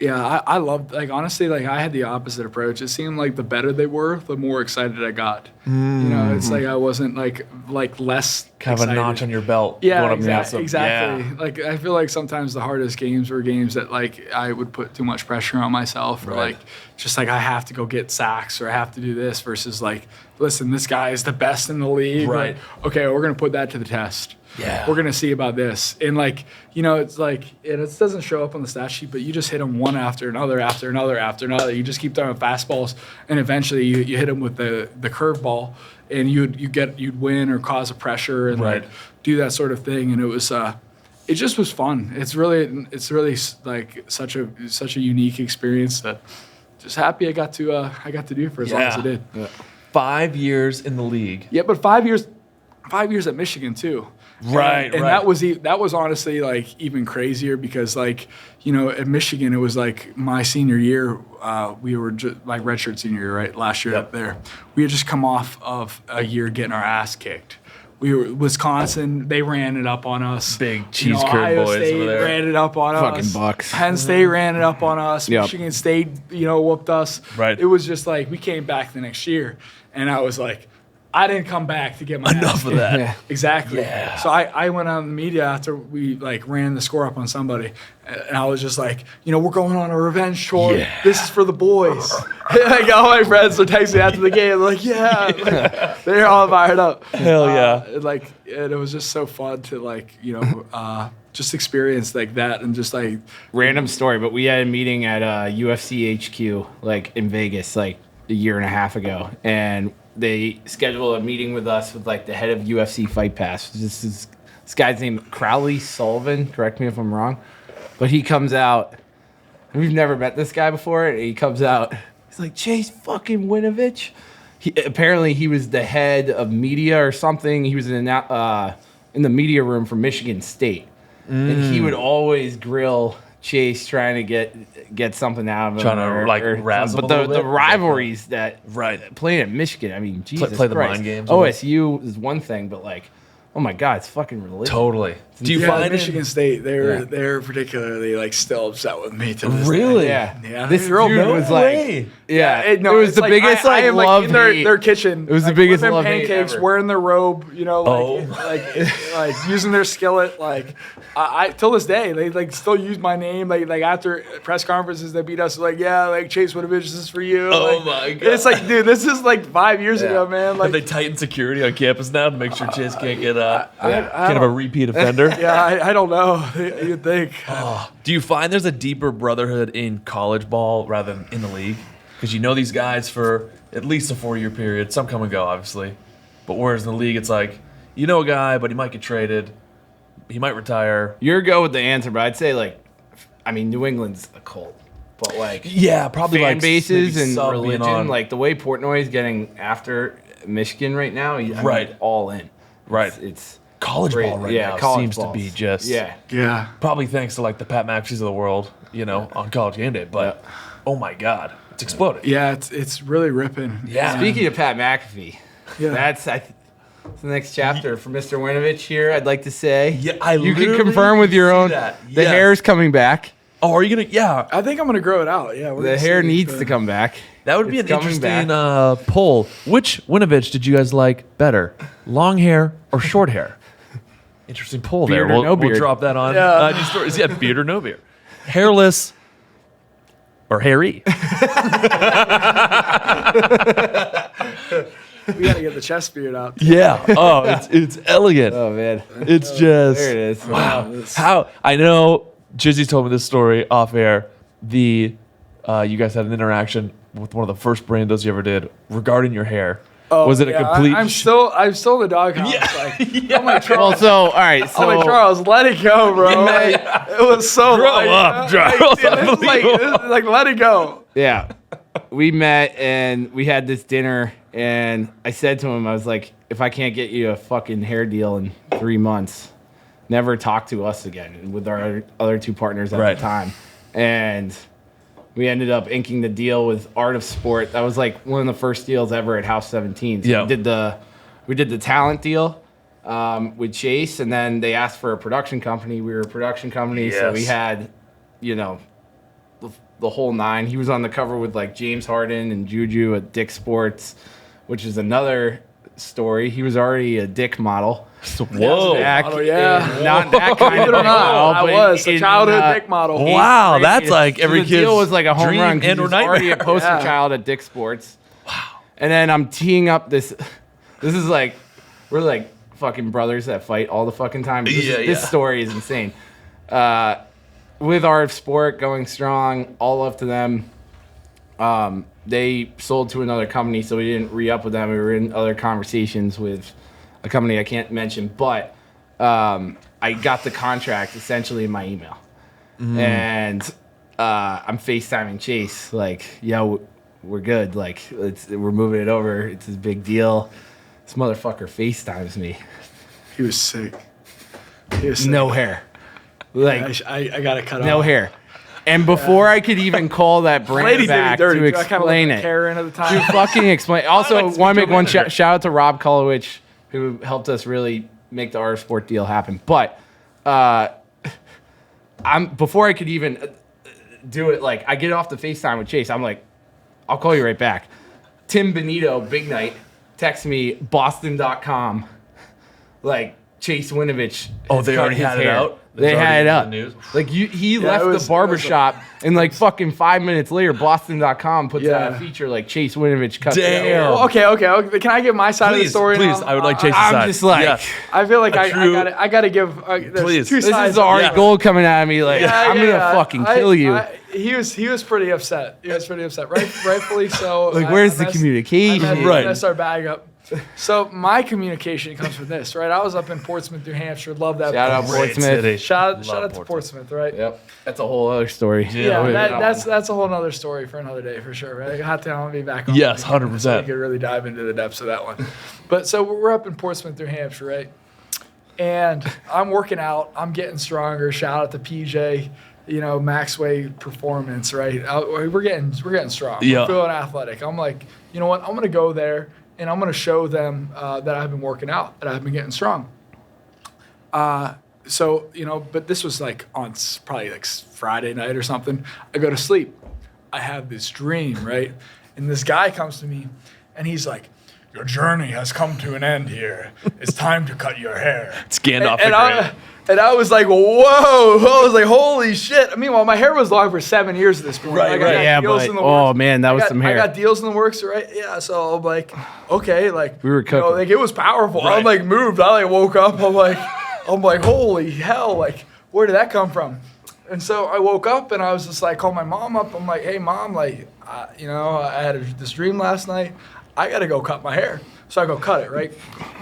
I loved, like, honestly, like, I had the opposite approach. It seemed like the better they were, the more excited I got. It's like I wasn't, like less Kind excited. of a notch on your belt. Yeah, going up against them. exactly. Yeah. Like, I feel like sometimes the hardest games were games that, like, I would put too much pressure on myself or, Right. like, just, like, I have to go get sacks or I have to do this versus, like, listen, this guy is the best in the league. Right. Like, okay, we're going to put that to the test. Yeah. We're going to see about this. And, like, it's like, and it doesn't show up on the stat sheet, but you just hit them one after another, after another, after another. You just keep throwing fastballs, and eventually you hit them with the curveball, and you'd win or cause a pressure and Right. like do that sort of thing. And it just was fun. It's really like such a unique experience that just happy I got to do for as long as I did. Yeah. 5 years in the league. Yeah, but 5 years at Michigan too. Right, and right. that was honestly like even crazier because like at Michigan it was like my senior year. We were just like redshirt senior year, right? Last year up there, we had just come off of a year getting our ass kicked. We were Wisconsin. They ran it up on us. Big cheese curd Ohio boys State over there. ran it up on us. Fucking Bucks. Penn State ran it up on us. Yep. Michigan State, whooped us. Right. It was just like we came back the next year, and I was like, I didn't come back to get my Enough ass of kicked. that. Yeah. Exactly. Yeah. So I went on the media after we like ran the score up on somebody, and I was just like, we're going on a revenge tour. Yeah. This is for the boys. Like all my friends were texting me after the game, like, yeah, like, they're all fired up. Hell yeah. And it was just so fun to like, just experience like that and just like Random story, but we had a meeting at UFC HQ like in Vegas like a year and a half ago, and they scheduled a meeting with us with like the head of UFC Fight Pass. This guy's name Crowley Sullivan. Correct me if I'm wrong, but he comes out. We've never met this guy before, and he comes out. He's like Chase fucking Winovich. Apparently he was the head of media or something. He was in the media room for Michigan State, and he would always grill Chase trying to get something out of him. Trying to, like, razzle But him a little the bit? rivalries that Right. playing at Michigan, I mean, Jesus play the Christ. mind games with OSU is one thing, but like oh my God, it's fucking religion. Totally. Do you Yeah, find Michigan State? They're Yeah. they're particularly like still upset with me to this Really? day. Yeah. Yeah, This they're real dude mad. was like, yeah, it was it's the biggest I am love in their, hate. their kitchen. It was the like, biggest flipping love-hate pancakes, ever. wearing their robe, Oh. like using their skillet. Like I till this day, they like still use my name. Like after press conferences, they beat us. Like Chase Winovich, this is for you. Oh Like, my God. It's like, dude, this is like 5 years ago, man. Have Like they tightened security on campus now to make sure Chase can't get I kind of a don't- repeat offender? yeah, I don't know. You'd think. Do you find there's a deeper brotherhood in college ball rather than in the league? Because you know these guys for at least a 4-year period. Some come and go, obviously. But whereas in the league, it's like, you know a guy, but he might get traded. He might retire. You're go with the answer, but I'd say New England's a cult, but like Yeah, probably fan like bases maybe and sub being religion, on. like the way Portnoy is getting after Michigan right now, Right. all in. Right. It's college great. ball right Yeah, now college seems balls. to be just Yeah. probably thanks to like the Pat McAfees of the world, on College Game Day. But oh my God, it's exploded. Yeah, it's really ripping. Yeah. Speaking of Pat McAfee, Yeah. that's the next chapter for Mr. Winovich here. I'd like to say, Yeah, I you can literally confirm with your see own. that. The Yes. hair's coming back. Oh, are you gonna? Yeah, I think I'm gonna grow it out. Yeah, we're The gonna hair see. needs to come back. that would be It's an coming interesting back. poll. Which Winovich did you guys like better, long hair or short hair? Interesting poll there. Beard or no We'll beard? drop that on Yeah. news stories. Yeah, beard or no beard, hairless or hairy. We gotta get the chest beard out. Yeah. Oh, it's elegant. Oh man, It's just there it is. wow. How I know Jizzy told me this story off air. You guys had an interaction with one of the first brandos you ever did regarding your hair. Was it a complete? I'm still in the doghouse. I'm like Charles. Well, so all right, so I'm like Charles, let it go, bro. Like, it was so Grow like, up, Charles. Like, dude, this is like let it go. yeah, we met and we had this dinner, and I said to him, I was like, if I can't get you a fucking hair deal in 3 months, never talk to us again. And with our other two partners at Right. the time, and we ended up inking the deal with Art of Sport. That was like one of the first deals ever at House 17. So Yeah. we did the talent deal with Chase, and then they asked for a production company. We were a production company, so we Yes. had, the whole nine. He was on the cover with like James Harden and Juju at Dick Sports, which is another story. He was already a Dick model. Whoa. Back model, yeah. in- not that kind Believe of it or not, model, I but was a in, childhood Dick model. Wow, grade. that's like So every the kid's deal was like a home dream run 'cause and he or was already a nightmare. poster Yeah. child at Dick Sports. Wow. And then I'm teeing up this. This is like we're like fucking brothers that fight all the fucking time. This story is insane. With our sport going strong, all up to them. They sold to another company, so we didn't re-up with them. We were in other conversations with a company I can't mention, but I got the contract essentially in my email. And I'm FaceTiming Chase, like, yo, we're good. Like, we're moving it over. It's a big deal. This motherfucker FaceTimes me. He was sick. He was sick. No hair. Like, I gotta cut no off. hair. And before I could even call that brand Lady did me back dirty. to dude. I kind of explain like it. Karen at the To time. fucking explain. Also, like to want to speak make to a one manager. shout out to Rob Kolowich, who helped us really make the RF Sport deal happen. But before I could even do it, like I get off the FaceTime with Chase. I'm like, I'll call you right back. Tim Benito, big night, texts me Boston.com, like Chase Winovich. Oh, has they cut already his had it hair. out? They It's had already it in up. the news? Like he it left was- the barbershop and like fucking 5 minutes later, Boston.com puts out a Yeah. feature like Chase Winovich cut. Damn. Well, okay. Can I give my side of the Please, story? please. now? I would like Chase's I'm side. just like, Yeah. I feel like A I true- gotta give. There's Please. two This this sides. is Ari Yeah. Gold coming at me like, I'm gonna fucking kill you. He was pretty upset. He was pretty upset, rightfully so. Like, I- where's I the messed- communication? I Right. messed our bag up. So my communication comes from this, right? I was up in Portsmouth, New Hampshire. Love that. Shout out place. Great Portsmouth. city. Shout Love out to Portsmouth, right? Yep, that's a whole other story. Yeah, Yeah. that's a whole other story for another day for sure. Right? Hot to have me back on. Yes, So 100%. we could really dive into the depths of that one. But so we're up in Portsmouth, New Hampshire, right? And I'm working out. I'm getting stronger. Shout out to PJ. Maxway Performance, right? We're getting strong. Yeah. We're feeling athletic. I'm like, you know what? I'm gonna go there and I'm gonna show them that I've been working out, that I've been getting strong. So, but this was like on probably like Friday night or something. I go to sleep. I have this dream, right? And this guy comes to me and he's like, your journey has come to an end here. It's time to cut your hair. It's Gandalf the Grey. And I was like, whoa. I was like, holy shit. Meanwhile, my hair was long for 7 years at this point. Right, Like, right. I got Yeah, deals but in the works. oh man, that was some hair. I got deals in the works, right? Yeah, so I'm like, okay, like We were cooking. like it was powerful. Right. I'm like moved. I like woke up. I'm like, holy hell, like where did that come from? And so I woke up and I was just like, called my mom up. I'm like, hey mom, like, I had this dream last night. I gotta go cut my hair. So I go cut it, right?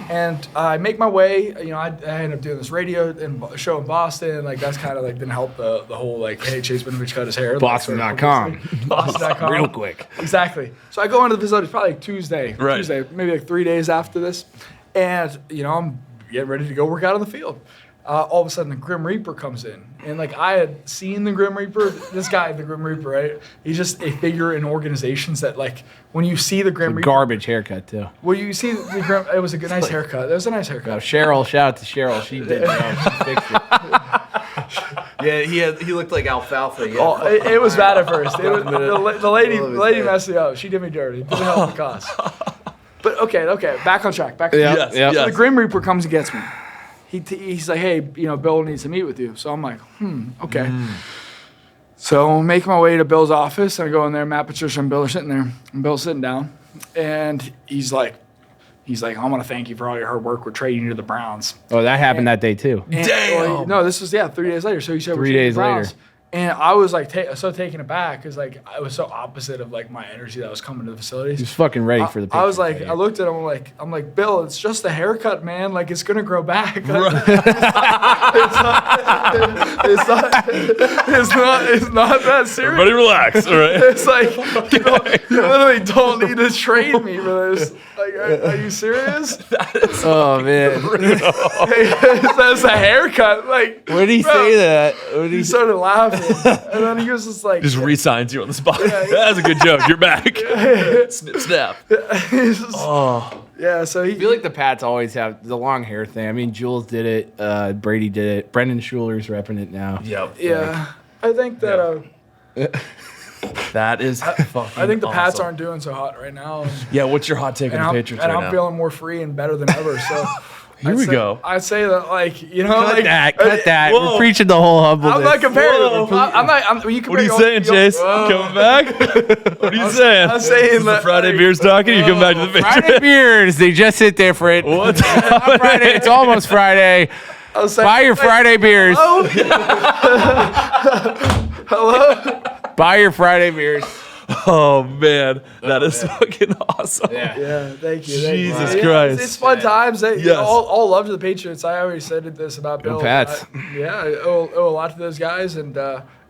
And I make my way. I end up doing this radio show in Boston. Like that's kind of like didn't help the whole like, hey, Chase Winovich cut his hair. Boston.com. Boston.com. Real quick. Exactly. So I go into the facility probably like Tuesday, Right. maybe like 3 days after this, and I'm getting ready to go work out on the field. All of a sudden, the Grim Reaper comes in, and like I had seen the Grim Reaper. This guy, the Grim Reaper, right? He's just a figure in organizations that like when you see the Grim Reaper. Garbage haircut too. Well, you see the Grim. It was a nice haircut. It was a nice haircut. Oh, Cheryl, shout out to Cheryl. She did. She fixed it. Yeah, he looked like alfalfa. Yeah. Oh, it was bad at first. It was, the lady messed me up. She did me dirty. Didn't help the cause. But okay. Back on track. Yes, Yep. So the Grim Reaper comes and gets me. He's like, hey, Bill needs to meet with you. So I'm like, okay. So I'm making my way to Bill's office. I go in there. Matt, Patricia, and Bill are sitting there. And Bill's sitting down. And he's like, I want to thank you for all your hard work. We're trading you to the Browns. Oh, that happened that day too. And, Damn. no, this was 3 days later. So he said, 3 days later. And I was like so taken aback because like I was so opposite of like my energy that was coming to the facilities. He was fucking ready for the picture. I was like, I looked at him. I'm like, Bill, it's just a haircut, man. Like it's gonna grow back. It's not that serious. Everybody relax, all right? It's like you literally don't need to trade me for this. Like, are you serious? oh man. That's a haircut. Like, Where did he bro, say that? What did He started laughing, and then he was just like, Just re-signs you on the spot. That's a good joke. You're back. Snip, snap. he's just- yeah. So I feel like the Pats always have the long hair thing. I mean, Jules did it. Brady did it. Brendan Schuler's repping it now. Yep. yeah, I think that. That is fucking I think the Pats awesome. aren't doing so hot right now. Yeah, what's your hot take on the Patriots right I'm now? feeling more free and better than ever. So Here we go. I'd say that, like, Cut that. Whoa. We're preaching the whole humbleness. I'm not comparing. Whoa. I'm not. You What are you saying, Chase? Coming back? What are you saying? I'm saying This is the that, Friday like, beers talking. You come back to the Friday Patriots. beers. They just sit there for it. What's Not Friday. It's almost Friday. I was saying, Buy your Friday beers. Hello. Buy your Friday beers. Oh man, that is fucking awesome. Yeah, thank you. Jesus Yeah, Christ. It's fun times. Yes. All love to the Patriots. I already said this about Bill. Pats. I owe a lot to those guys, and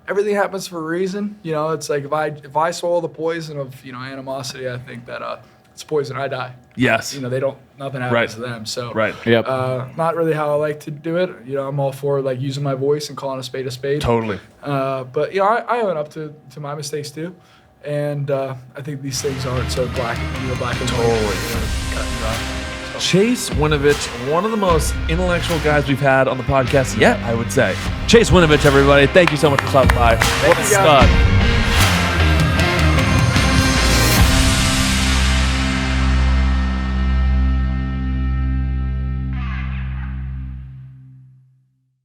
everything happens for a reason. It's like if I swallow the poison of animosity, I think that it's poison. I die. Yes. They don't. Nothing happens Right. to them. So Right. Yep. not really how I like to do it. I'm all for like using my voice and calling a spade a spade. Totally. But I own up to my mistakes too, and I think these things aren't so black and white. Cut and dry. Chase Winovich, one of the most intellectual guys we've had on the podcast yet, I would say. Chase Winovich, everybody. Thank you so much for stopping by. What a you, guys. stud.